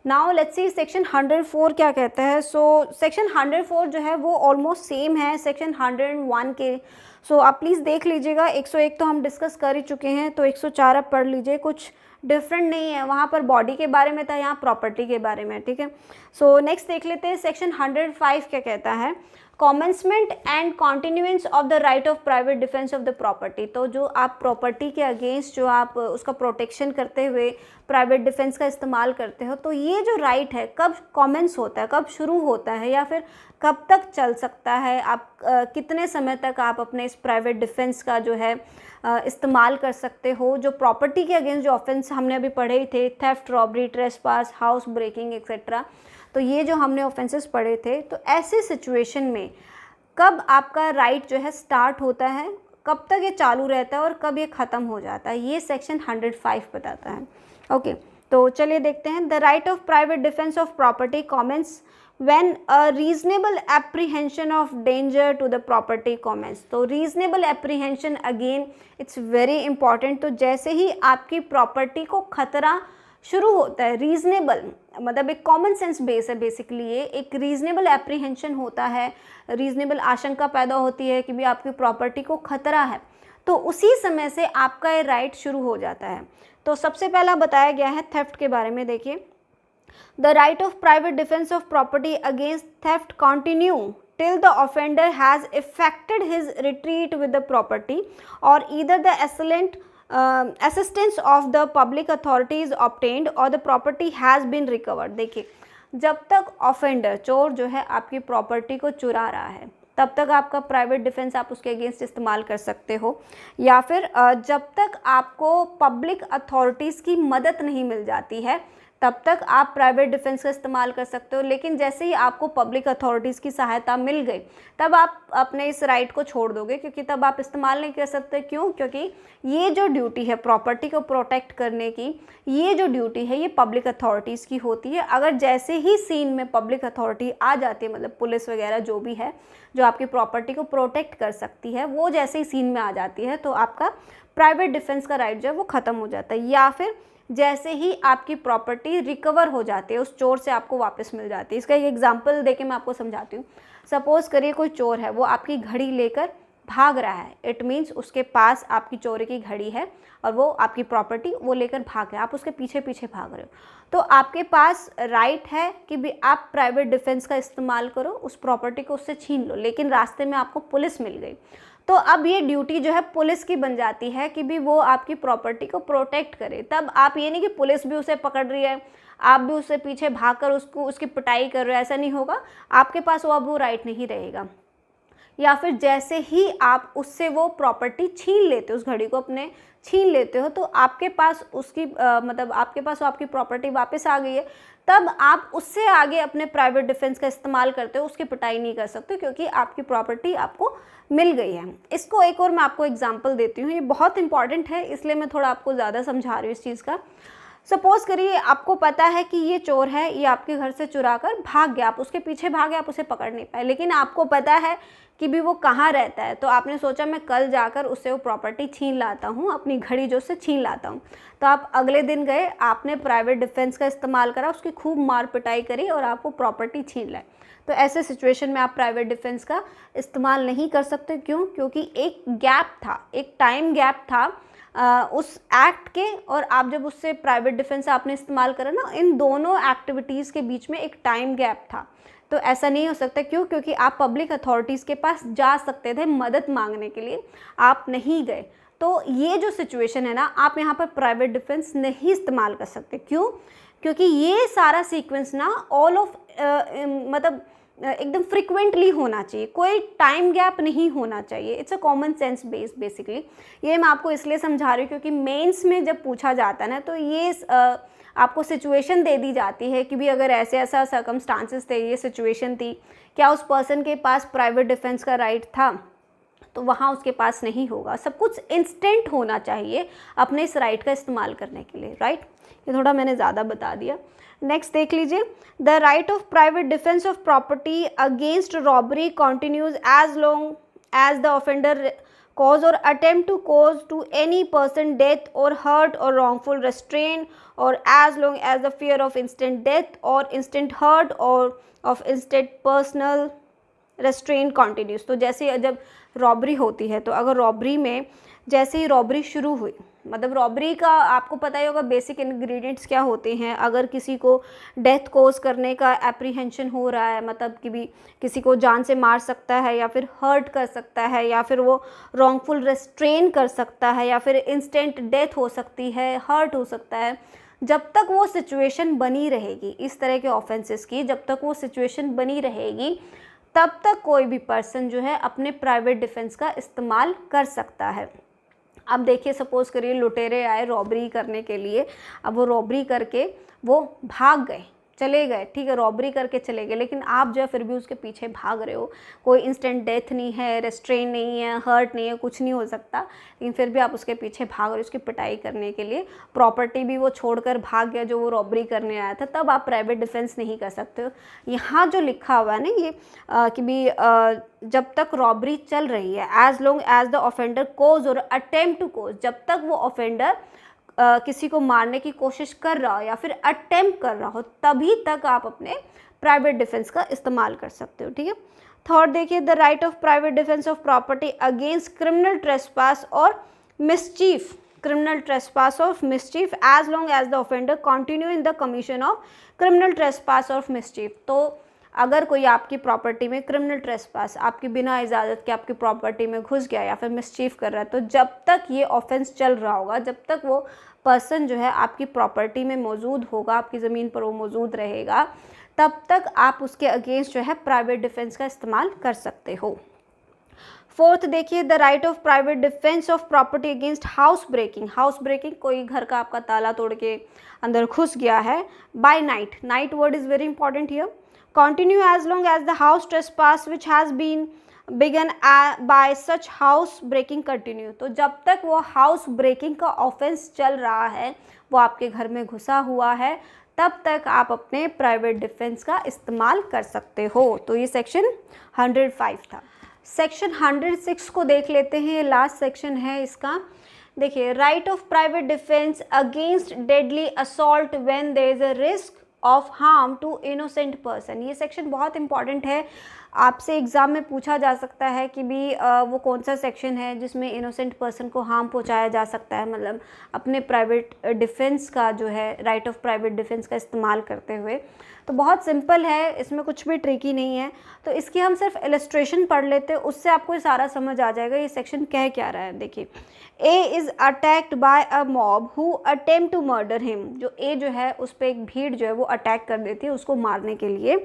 नाउ लेट्स सी सेक्शन 104 क्या कहता है। सो सेक्शन 104 जो है वो ऑलमोस्ट सेम है सेक्शन 101 के। सो आप प्लीज़ देख लीजिएगा। 101 तो हम डिस्कस कर ही चुके हैं, तो 104 आप पढ़ लीजिए, कुछ डिफरेंट नहीं है। वहाँ पर बॉडी के बारे में था, यहाँ प्रॉपर्टी के बारे में, ठीक है। सो नेक्स्ट देख लेते हैं सेक्शन 105 क्या कहता है। Commencement and continuance of the right of private defence of the property. तो जो आप प्रॉपर्टी के अगेंस्ट जो आप उसका प्रोटेक्शन करते हुए प्राइवेट डिफेंस का इस्तेमाल करते हो, तो ये जो राइट है कब कॉमेंस होता है, कब शुरू होता है, या फिर कब तक चल सकता है, आप कितने समय तक आप अपने इस प्राइवेट डिफेंस का जो है इस्तेमाल कर सकते हो। जो प्रॉपर्टी के अगेंस्ट जो ऑफेंस हमने अभी पढ़े थे, theft, robbery, trespass, house breaking etcetera, तो ये जो हमने ऑफेंसेस पढ़े थे, तो ऐसे सिचुएशन में कब आपका राइट जो है स्टार्ट होता है, कब तक ये चालू रहता है और कब ये ख़त्म हो जाता है, ये सेक्शन 105 बताता है। ओके, तो चलिए देखते हैं। The right of private defence of property commences when a reasonable apprehension of danger to the property commence। तो reasonable apprehension again it's very important। तो जैसे ही आपकी प्रॉपर्टी को खतरा शुरू होता है, रीजनेबल मतलब एक कॉमन सेंस बेस है बेसिकली, ये एक रीजनेबल एप्रीहेंशन होता है, रीजनेबल आशंका पैदा होती है कि भी आपकी प्रॉपर्टी को खतरा है, तो उसी समय से आपका ये राइट शुरू हो जाता है। तो सबसे पहला बताया गया है थेफ्ट के बारे में। देखिए, The right of private defense of property against theft continue till the offender has effected his retreat with the property or either the assistance of the public authority is obtained or the property has been recovered। देखिए, जब तक offender, चोर जो है आपकी property को चुरा रहा है, तब तक आपका प्राइवेट डिफेंस आप उसके अगेंस्ट इस्तेमाल कर सकते हो, या फिर जब तक आपको पब्लिक अथॉरिटीज़ की मदद नहीं मिल जाती है तब तक आप प्राइवेट डिफेंस का इस्तेमाल कर सकते हो। लेकिन जैसे ही आपको पब्लिक अथॉरिटीज़ की सहायता मिल गई, तब आप अपने इस राइट को छोड़ दोगे, क्योंकि तब आप इस्तेमाल नहीं कर सकते। क्यों? क्योंकि ये जो ड्यूटी है प्रॉपर्टी को प्रोटेक्ट करने की, ये जो ड्यूटी है ये पब्लिक अथॉरिटीज़ की होती है। अगर जैसे ही सीन में पब्लिक अथॉरिटी आ जाती है, मतलब पुलिस वगैरह जो भी है जो आपकी प्रॉपर्टी को प्रोटेक्ट कर सकती है, वो जैसे ही सीन में आ जाती है, तो आपका प्राइवेट डिफेंस का राइट जो है वो ख़त्म हो जाता है। या फिर जैसे ही आपकी प्रॉपर्टी रिकवर हो जाती है, उस चोर से आपको वापस मिल जाती है। इसका एक एग्जांपल देके मैं आपको समझाती हूँ। सपोज करिए कोई चोर है, वो आपकी घड़ी लेकर भाग रहा है। इट मीन्स उसके पास आपकी चोरी की घड़ी है और वो आपकी प्रॉपर्टी वो लेकर भाग रहा है, आप उसके पीछे पीछे भाग रहे हो, तो आपके पास राइट है कि भी आप प्राइवेट डिफेंस का इस्तेमाल करो, उस प्रॉपर्टी को उससे छीन लो। लेकिन रास्ते में आपको पुलिस मिल गई, तो अब ये ड्यूटी जो है पुलिस की बन जाती है कि भी वो आपकी प्रॉपर्टी को प्रोटेक्ट करे। तब आप ये नहीं कि पुलिस भी उसे पकड़ रही है, आप भी उससे पीछे भागकर उसकी पिटाई कर रहे हो, ऐसा नहीं होगा। आपके पास वो अब वो राइट नहीं रहेगा। या फिर जैसे ही आप उससे वो प्रॉपर्टी छीन लेते हो, उस घड़ी को अपने छीन लेते हो, तो आपके पास उसकी मतलब आपके पास वो आपकी प्रॉपर्टी वापस आ गई है, तब आप उससे आगे अपने प्राइवेट डिफेंस का इस्तेमाल करते हो, उसकी पिटाई नहीं कर सकते, क्योंकि आपकी प्रॉपर्टी आपको मिल गई है। इसको एक और मैं आपको एग्जांपल देती हूँ, ये बहुत इंपॉर्टेंट है, इसलिए मैं थोड़ा आपको ज़्यादा समझा रही हूँ इस चीज़ का। सपोज़ करिए आपको पता है कि ये चोर है, ये आपके घर से चुरा कर भाग गया, आप उसके पीछे भागे, आप उसे पकड़ नहीं पाए, लेकिन आपको पता है कि भी वो कहाँ रहता है, तो आपने सोचा मैं कल जाकर उससे वो प्रॉपर्टी छीन लाता हूँ, अपनी घड़ी जो उससे छीन लाता हूँ। तो आप अगले दिन गए, आपने प्राइवेट डिफेंस का इस्तेमाल करा, उसकी खूब मार पिटाई करी और आप वो प्रॉपर्टी छीन लाए। तो ऐसे सिचुएशन में आप प्राइवेट डिफेंस का इस्तेमाल नहीं कर सकते। क्यों? क्योंकि एक गैप था, एक टाइम गैप था उस एक्ट के, और आप जब उससे प्राइवेट डिफेंस आपने इस्तेमाल करा ना, इन दोनों एक्टिविटीज़ के बीच में एक टाइम गैप था। तो ऐसा नहीं हो सकता। क्यों? क्योंकि आप पब्लिक अथॉरिटीज़ के पास जा सकते थे मदद मांगने के लिए, आप नहीं गए। तो ये जो सिचुएशन है ना, आप यहाँ पर प्राइवेट डिफेंस नहीं इस्तेमाल कर सकते। क्यों? क्योंकि ये सारा सीक्वेंस ना ऑल ऑफ मतलब एकदम फ्रिक्वेंटली होना चाहिए, कोई टाइम गैप नहीं होना चाहिए। It's a common sense base basically. ये मैं आपको इसलिए समझा रही हूँ क्योंकि मेंस में जब पूछा जाता है ना, तो ये आपको सिचुएशन दे दी जाती है कि भी अगर ऐसे ऐसा सर्कमस्टांसेस थे, ये सिचुएशन थी, क्या उस पर्सन के पास प्राइवेट डिफेंस का राइट था, तो वहाँ उसके पास नहीं होगा। सब कुछ इंस्टेंट होना चाहिए अपने इस राइट का इस्तेमाल करने के लिए, राइट। ये थोड़ा मैंने ज़्यादा बता दिया। नेक्स्ट देख लीजिए, the right of private defence of property against robbery continues as long as the offender cause or attempt to cause to any person death or hurt or wrongful restraint, or as long as the fear of instant death or instant hurt or of instant personal restraint continues। तो जैसे जब robbery होती है, तो अगर robbery में जैसे ही robbery शुरू हुई, मतलब रॉबरी का आपको पता ही होगा बेसिक इंग्रेडिएंट्स क्या होते हैं। अगर किसी को डेथ कोज करने का एप्रीहेंशन हो रहा है, मतलब कि भी किसी को जान से मार सकता है या फिर हर्ट कर सकता है या फिर वो रॉन्गफुल रेस्ट्रेन कर सकता है या फिर इंस्टेंट डेथ हो सकती है, हर्ट हो सकता है, जब तक वो सिचुएशन बनी रहेगी इस तरह के ऑफेंसेस की, जब तक वो सिचुएशन बनी रहेगी तब तक कोई भी पर्सन जो है अपने प्राइवेट डिफेंस का इस्तेमाल कर सकता है। अब देखिए, सपोज़ करिए लुटेरे आए रॉबरी करने के लिए, अब वो रॉबरी करके वो भाग गए, चले गए, ठीक है, रॉबरी करके चले गए, लेकिन आप जो है फिर भी उसके पीछे भाग रहे हो, कोई इंस्टेंट डेथ नहीं है, रेस्ट्रेन नहीं है, हर्ट नहीं है, कुछ नहीं हो सकता, लेकिन फिर भी आप उसके पीछे भाग रहे हो उसकी पिटाई करने के लिए, प्रॉपर्टी भी वो छोड़कर भाग गया जो वो रॉबरी करने आया था, तब आप प्राइवेट डिफेंस नहीं कर सकते हो। यहाँ जो लिखा हुआ है ना ये कि भी जब तक रॉबरी चल रही है, as long as the offender cause or attempt to कोज, जब तक वो ऑफेंडर किसी को मारने की कोशिश कर रहा हो या फिर अटेम्प्ट कर रहा हो, तभी तक आप अपने प्राइवेट डिफेंस का इस्तेमाल कर सकते हो, ठीक है। थर्ड देखिए, the right of private defence of property against criminal trespass और mischief, criminal trespass or mischief as long as the offender continue in the commission of criminal trespass or mischief। तो अगर कोई आपकी प्रॉपर्टी में criminal trespass, आपकी बिना इजाज़त के आपकी प्रॉपर्टी में घुस गया या फिर मिसचीफ कर रहा है, तो जब तक ये ऑफेंस चल रहा होगा, जब तक वो पर्सन जो है आपकी प्रॉपर्टी में मौजूद होगा, आपकी ज़मीन पर वो मौजूद रहेगा, तब तक आप उसके अगेंस्ट जो है प्राइवेट डिफेंस का इस्तेमाल कर सकते हो। फोर्थ देखिए, the right of private defence of property against house breaking. House breaking, कोई घर का आपका ताला तोड़ के अंदर घुस गया है by night, night word is very important here. Continue as long as the house trespass which has been begun by such house breaking continue. तो जब तक वो हाउस ब्रेकिंग का ऑफेंस चल रहा है, वो आपके घर में घुसा हुआ है, तब तक आप अपने प्राइवेट डिफेंस का इस्तेमाल कर सकते हो। तो ये सेक्शन 105 था। सेक्शन 106 को देख लेते हैं, ये लास्ट सेक्शन है इसका। देखिए, right of private defence against deadly assault when there is a risk of harm to innocent person. ये सेक्शन बहुत इंपॉर्टेंट है, आपसे एग्ज़ाम में पूछा जा सकता है कि भी वो कौन सा सेक्शन है जिसमें इनोसेंट पर्सन को हार्म पहुंचाया जा सकता है, मतलब अपने प्राइवेट डिफेंस का जो है, राइट ऑफ प्राइवेट डिफेंस का इस्तेमाल करते हुए। तो बहुत सिंपल है, इसमें कुछ भी ट्रिकी नहीं है। तो इसकी हम सिर्फ इलस्ट्रेशन पढ़ लेते हैं, उससे आपको ये सारा समझ आ जाएगा ये सेक्शन कह क्या रहा है। देखिए, A is attacked by a mob who attempt to murder him. जो ए जो है उस पर एक भीड़ जो है वो अटैक कर देती है उसको मारने के लिए।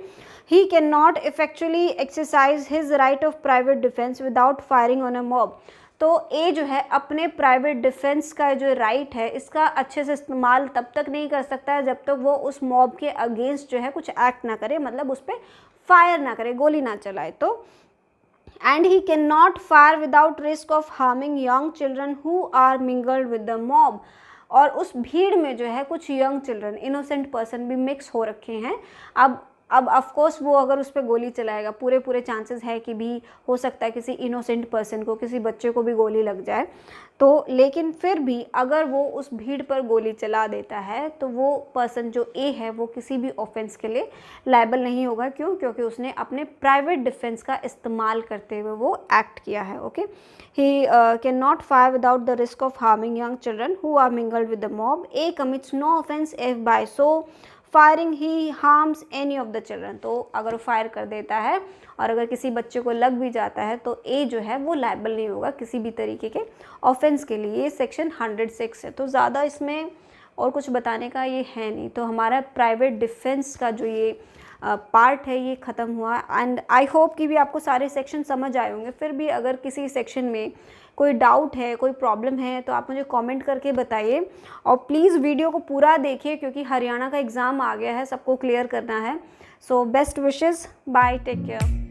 He can not effectually exercise his right of private defence without firing on a mob. तो ए जो है अपने प्राइवेट डिफेंस का जो राइट है इसका अच्छे से इस्तेमाल तब तक नहीं कर सकता है जब तक वो उस मॉब के अगेंस्ट जो है कुछ एक्ट ना करे, मतलब उस पर फायर ना करे, गोली ना चलाए। तो and he can not fire without risk of harming young children who are mingled with the mob. और उस भीड़ में जो है कुछ यंग चिल्ड्रन, इनोसेंट पर्सन भी मिक्स हो रखे हैं। अब ऑफ कोर्स वो अगर उस पर गोली चलाएगा, पूरे चांसेस है कि भी हो सकता है किसी इनोसेंट पर्सन को, किसी बच्चे को भी गोली लग जाए। तो लेकिन फिर भी अगर वो उस भीड़ पर गोली चला देता है तो वो पर्सन जो ए है वो किसी भी ऑफेंस के लिए लायबल नहीं होगा। क्यों? क्योंकि उसने अपने प्राइवेट डिफेंस का इस्तेमाल करते हुए वो एक्ट किया है। Okay, he can not fire without the risk of harming young children who are mingled with the mob. A commits no offence if by so firing he harms any of the children. तो अगर वो fire कर देता है और अगर किसी बच्चे को लग भी जाता है तो ए जो है वो लायबल नहीं होगा किसी भी तरीके के ऑफेंस के लिए। ये सेक्शन 106 है। तो ज़्यादा इसमें और कुछ बताने का ये है नहीं। तो हमारा प्राइवेट डिफेंस का जो ये पार्ट है ये ख़त्म हुआ। एंड आई होप कि भी आपको सारे सेक्शन समझ आए होंगे। फिर भी अगर किसी सेक्शन में कोई डाउट है, कोई प्रॉब्लम है तो आप मुझे कमेंट करके बताइए। और प्लीज़ वीडियो को पूरा देखिए क्योंकि हरियाणा का एग्ज़ाम आ गया है, सबको क्लियर करना है। So best wishes, bye, take care.